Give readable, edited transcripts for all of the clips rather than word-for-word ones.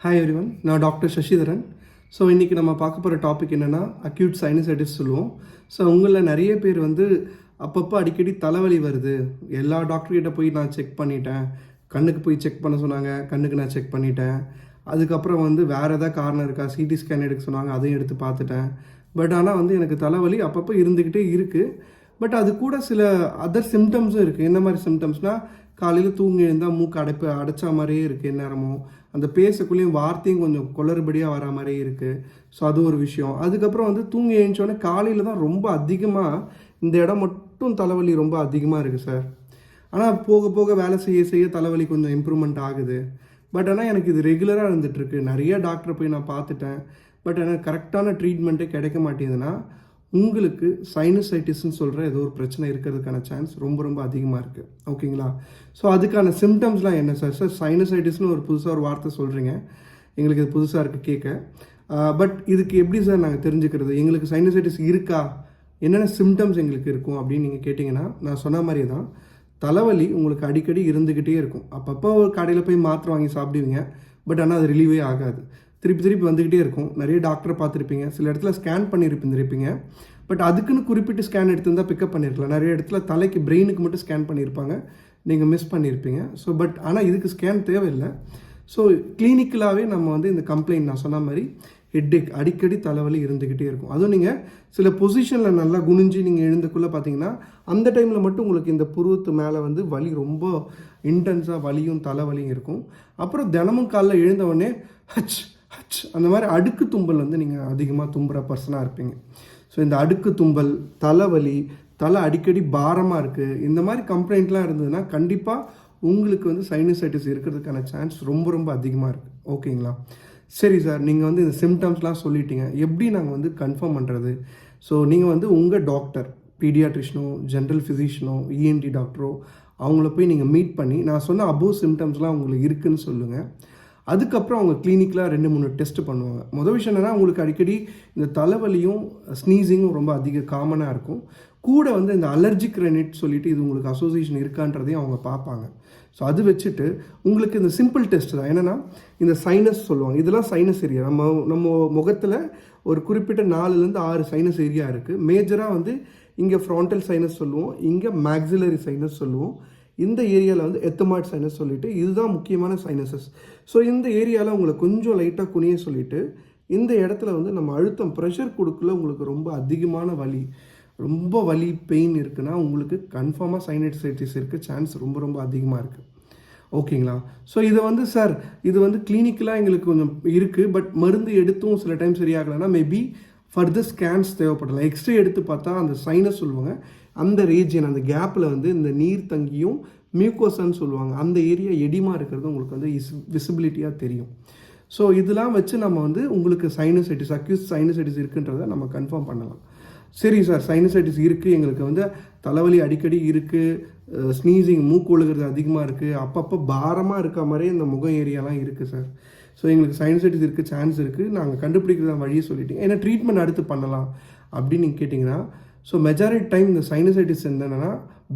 Hi everyone, நான் doctor Sasitharan. So இன்றைக்கி நம்ம பார்க்க போகிற டாபிக் என்னென்னா அக்யூட் சைனசைட்டிஸ் சொல்லுவோம். ஸோ உங்களில் நிறைய பேர் வந்து அப்பப்போ அடிக்கடி தலைவலி வருது, எல்லா டாக்டர்கிட்ட போய் நான் செக் பண்ணிட்டேன், கண்ணுக்கு போய் செக் பண்ண சொன்னாங்க, கண்ணுக்கு நான் செக் பண்ணிட்டேன், அதுக்கப்புறம் வந்து வேறு எதாவது காரணம் இருக்கா, சிடி ஸ்கேன் எடுக்க சொன்னாங்க, அதையும் எடுத்து பார்த்துட்டேன். பட் ஆனால் வந்து எனக்கு தலைவலி அப்பப்போ இருந்துக்கிட்டே இருக்குது. பட் அது கூட சில அதர் சிம்டம்ஸும் இருக்குது. என்ன மாதிரி சிம்டம்ஸ்னால், காலையில் தூங்கி எழுந்தால் மூக்கு அடைச்சா மாதிரியே இருக்குது எந்நேரமும், அந்த பேசக்குள்ளேயும் வார்த்தையும் கொஞ்சம் குளறுபடியாக வர மாதிரியே இருக்குது. ஸோ அது ஒரு விஷயம். அதுக்கப்புறம் வந்து தூங்கி எழுந்தோடனே காலையில் தான் ரொம்ப அதிகமாக இந்த இடம் மட்டும் தலைவலி ரொம்ப அதிகமாக இருக்குது சார். ஆனால் போக போக வேலை செய்ய செய்ய தலைவலி கொஞ்சம் இம்ப்ரூவ்மெண்ட் ஆகுது. பட் ஆனால் எனக்கு இது ரெகுலராக இருந்துகிட்ருக்கு. நிறைய டாக்டரை போய் நான் பார்த்துட்டேன். பட் எனக்கு கரெக்டான ட்ரீட்மெண்ட்டே கிடைக்க மாட்டேங்குதுன்னா உங்களுக்கு சைனசைட்டிஸ்ன்னு சொல்கிற ஏதோ ஒரு பிரச்சனை இருக்கிறதுக்கான சான்ஸ் ரொம்ப ரொம்ப அதிகமாக இருக்குது. ஓகேங்களா? ஸோ அதுக்கான சிம்டம்ஸ்லாம் என்ன சார்? சைனசைட்டிஸ்னு ஒரு புதுசாக ஒரு வார்த்தை சொல்கிறீங்க, எங்களுக்கு இது புதுசாக இருக்குது கேட்க. பட் இதுக்கு எப்படி சார் நாங்கள் தெரிஞ்சுக்கிறது, எங்களுக்கு சைனசைட்டிஸ் இருக்கா, என்னென்ன சிம்டம்ஸ் எங்களுக்கு இருக்கும் அப்படின்னு நீங்கள் கேட்டிங்கன்னா, நான் சொன்ன மாதிரியே தான், தலைவலி உங்களுக்கு அடிக்கடி இருந்துக்கிட்டே இருக்கும். அப்பப்போ ஒரு கடையில் போய் மாத்திரை வாங்கி சாப்பிடுவீங்க, பட் ஆனால் அது ரிலீவே ஆகாது, திருப்பி திருப்பி வந்துக்கிட்டே இருக்கும். நிறைய டாக்டரை பார்த்துருப்பீங்க, சில இடத்துல ஸ்கேன் பண்ணியிருப்பீங்க, பட் அதுக்குன்னு குறிப்பிட்டு ஸ்கேன் எடுத்துருந்தால் பிக்கப் பண்ணியிருக்கலாம். நிறைய இடத்துல தலைக்கு பிரெயினுக்கு மட்டும் ஸ்கேன் பண்ணியிருப்பாங்க, நீங்கள் மிஸ் பண்ணியிருப்பீங்க. ஸோ பட் ஆனால் இதுக்கு ஸ்கேன் தேவையில்லை. ஸோ கிளினிக்கலாகவே நம்ம வந்து இந்த கம்ப்ளைண்ட் நான் சொன்ன மாதிரி ஹெட்டேக், அடிக்கடி தலைவலி இருந்துக்கிட்டே இருக்கும். அதுவும் நீங்கள் சில பொசிஷனில் நல்லா குனிஞ்சு நீங்கள் எழுந்துக்குள்ளே பார்த்தீங்கன்னா அந்த டைமில் மட்டும் உங்களுக்கு இந்த புருவத்து மேலே வந்து வலி ரொம்ப இன்டென்ஸாக வலியும் தலைவலியும் இருக்கும். அப்புறம் தினமும் காலைல எழுந்தவுடனே ஹச் ஹச் அந்த மாதிரி அடுக்கு தும்பல் வந்து நீங்கள் அதிகமாக தும்புகிற பர்சனாக இருப்பீங்க. ஸோ இந்த அடுக்கு தும்பல், தலைவலி, தலை அடிக்கடி பாரமாக இருக்குது, இந்த மாதிரி கம்ப்ளைண்ட்லாம் இருந்ததுன்னா கண்டிப்பாக உங்களுக்கு வந்து சைனசைட்டிஸ் இருக்கிறதுக்கான சான்ஸ் ரொம்ப ரொம்ப அதிகமாக இருக்குது. ஓகேங்களா? சரி சார், நீங்கள் வந்து இந்த சிம்டம்ஸ்லாம் சொல்லிட்டீங்க, எப்படி நாங்கள் வந்து கன்ஃபார்ம் பண்ணுறது? ஸோ நீங்கள் வந்து உங்கள் டாக்டர், பீடியாட்ரிஷனோ, ஜென்ரல் ஃபிசிஷியனோ, இஎன்டி டாக்டரோ, அவங்கள போய் நீங்கள் மீட் பண்ணி நான் சொன்ன அபோவ் சிம்டம்ஸ்லாம் உங்களுக்கு இருக்குதுன்னு சொல்லுங்கள். அதுக்கப்புறம் அவங்க கிளினிக்கில் 2-3 டெஸ்ட்டு பண்ணுவாங்க. மொதல் விஷயம் என்னென்னா, உங்களுக்கு அடிக்கடி இந்த தலைவலியும் ஸ்னீசிங்கும் ரொம்ப அதிக காமனாக இருக்கும். கூட வந்து இந்த அலர்ஜிக் ரெனிட் சொல்லிட்டு இது உங்களுக்கு அசோசியேஷன் இருக்கான்றதையும் அவங்க பார்ப்பாங்க. ஸோ அது வச்சுட்டு உங்களுக்கு இந்த சிம்பிள் டெஸ்ட் தான். என்னென்னா, இந்த சைனஸ் சொல்லுவாங்க, இதெல்லாம் சைனஸ் ஏரியா. நம்ம முகத்தில் ஒரு குறிப்பிட்ட 4-6 சைனஸ் ஏரியா இருக்குது. மேஜராக வந்து இங்கே ஃப்ராண்டல் சைனஸ் சொல்லுவோம், இங்கே மேக்ஸிலரி சைனஸ் சொல்லுவோம், இந்த ஏரியாவில் வந்து எத்தமாய்ட் சைனஸ் சொல்லிவிட்டு இதுதான் முக்கியமான சைனஸஸ். ஸோ இந்த ஏரியாவில் உங்களை கொஞ்சம் லைட்டாக குனிய சொல்லிவிட்டு இந்த இடத்துல வந்து நம்ம அழுத்தம் ப்ரெஷர் கொடுக்கல. உங்களுக்கு ரொம்ப அதிகமான வலி, ரொம்ப வலி, பெயின் இருக்குன்னா உங்களுக்கு கன்ஃபார்மாக சைனசைட்டிஸ் இருக்க சான்ஸ் ரொம்ப ரொம்ப அதிகமாக இருக்குது. ஓகேங்களா? ஸோ இதை வந்து சார் இது வந்து கிளினிக்கலாக எங்களுக்கு கொஞ்சம் இருக்குது, பட் மருந்து எடுத்தும் சில டைம் சரியாகலைன்னா மேபி ஃபர்தர் ஸ்கேன்ஸ் தேவைப்படலாம். எக்ஸ்ரே எடுத்து பார்த்தா அந்த சைனஸ் சொல்லுவாங்க, அந்த ரீஜியன், அந்த கேப்பில் வந்து இந்த நீர் தங்கியும் மியூக்கோசான்னு சொல்லுவாங்க, அந்த ஏரியா எடிமா இருக்கிறது உங்களுக்கு வந்து விசிபிலிட்டியாக தெரியும். ஸோ இதெல்லாம் வச்சு நம்ம வந்து உங்களுக்கு சைனசைட்டிஸ், அக்யூஸ் சைனசைட்டிஸ் இருக்குன்றதை நம்ம கன்ஃபார்ம் பண்ணலாம். சரி சார், சைனசைட்டிஸ் இருக்குது, எங்களுக்கு வந்து தலைவலி அடிக்கடி இருக்குது, ஸ்னீசிங், மூக்கு ஒழுகிறது அதிகமாக இருக்குது, அப்பப்போ பாரமாக இருக்க மாதிரியே இந்த முகம் ஏரியாலாம் இருக்குது சார். ஸோ எங்களுக்கு சைனசைட்டிஸ் இருக்க சான்ஸ் இருக்குது, நாங்கள் கண்டுபிடிக்கிற வழியை சொல்லிட்டீங்க, ஏன்னா ட்ரீட்மெண்ட் அடுத்து பண்ணலாம் அப்படின்னு நீங்கள் கேட்டிங்கன்னா, ஸோ மெஜாரிட்டி டைம் இந்த சைனசைட்டிஸ் என்னென்னா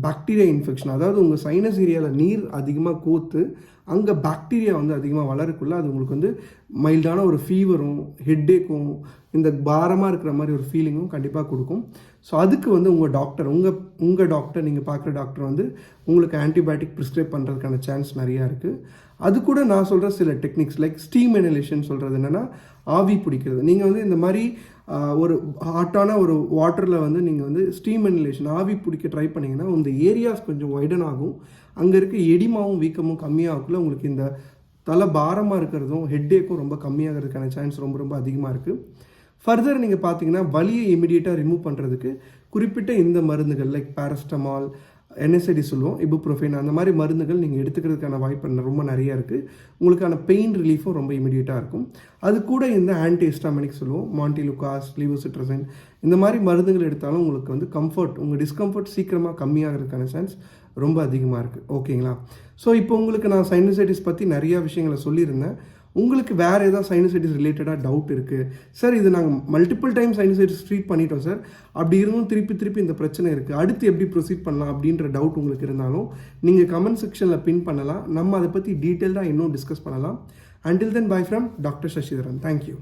பாக்டீரியா இன்ஃபெக்ஷன். அதாவது உங்கள் சைனஸ் ஏரியாவில் நீர் அதிகமாக கோத்து அங்கே பாக்டீரியா வந்து அதிகமாக வளரக்குள்ள அது உங்களுக்கு வந்து மைல்டான ஒரு ஃபீவரும் ஹெட்டேக்கும் இந்த பாரமாக இருக்கிற மாதிரி ஒரு ஃபீலிங்கும் கண்டிப்பாக கொடுக்கும். ஸோ அதுக்கு வந்து உங்கள் டாக்டர் நீங்கள் பார்க்குற டாக்டர் வந்து உங்களுக்கு ஆன்டிபயோட்டிக் ப்ரிஸ்கிரைப் பண்ணுறதுக்கான சான்ஸ் நிறையா இருக்குது. அது கூட நான் சொல்கிற சில டெக்னிக்ஸ் லைக் ஸ்டீம் இனலேஷன் சொல்கிறது என்னென்னா ஆவி பிடிக்கிறது. நீங்கள் வந்து இந்த மாதிரி ஒரு ஹாட்டான ஒரு வாட்டரில் வந்து நீங்கள் வந்து ஸ்டீம் இனலேஷன் ஆவி பிடிக்க ட்ரை பண்ணிங்கன்னா இந்த ஏரியாஸ் கொஞ்சம் வைடன் ஆகும், அங்கே இருக்க எடிமாவும் வீக்கமும் கம்மியாகக்குள்ள உங்களுக்கு இந்த தலை பாரமாக இருக்கிறதும் ஹெட்டேக்கும் ரொம்ப கம்மியாகிறதுக்கான சான்ஸ் ரொம்ப ரொம்ப அதிகமாக இருக்குது. ஃபர்தர் நீங்கள் பார்த்தீங்கன்னா வலியை இமிடியேட்டாக ரிமூவ் பண்ணுறதுக்கு குறிப்பிட்ட இந்த மருந்துகள் லைக் பேரஸ்டமால், NSAID சொல்லுவோம், இபுப்ரோஃபென், அந்த மாதிரி மருந்துகள் நீங்கள் எடுத்துக்கிறதுக்கான வாய்ப்பு ரொம்ப நிறையா இருக்குது. உங்களுக்கான பெயின் ரிலீஃபும் ரொம்ப இமீடியட்டாக இருக்கும். அது கூட இந்த ஆன்டிஹிஸ்டாமினிக் சொல்லுவோம், மாண்டிலுகாஸ், லீவோசிட்ரசன், இந்த மாதிரி மருந்துகள் எடுத்தாலும் உங்களுக்கு வந்து உங்கள் டிஸ்கம்ஃபர்ட் சீக்கிரமாக கம்மியாகிறதுக்கான சான்ஸ் ரொம்ப அதிகமாக இருக்குது. ஓகேங்களா? ஸோ இப்போ உங்களுக்கு நான் சைனசைட்டிஸ் பற்றி நிறையா விஷயங்களை சொல்லியிருந்தேன். உங்களுக்கு வேறு ஏதாவது சைனசைட்டிஸ் ரிலேட்டடாக டவுட் இருக்குது, சார் இது நாங்கள் மல்டிபிள் டைம் சைனசைட்டிஸ் ட்ரீட் பண்ணிட்டோம் சார், அப்படி இருந்தும் திருப்பி இந்த பிரச்சனை இருக்குது, அடுத்து எப்படி ப்ரொசீட் பண்ணலாம் அப்படின்ற டவுட் உங்களுக்கு இருந்தாலும் நீங்கள் கமெண்ட் செக்ஷனில் பின் பண்ணலாம். நம்ம அதை பற்றி டீட்டெயில்டாக இன்னும் டிஸ்கஸ் பண்ணலாம். Until then, bye from Dr. Shashidharan. Thank you.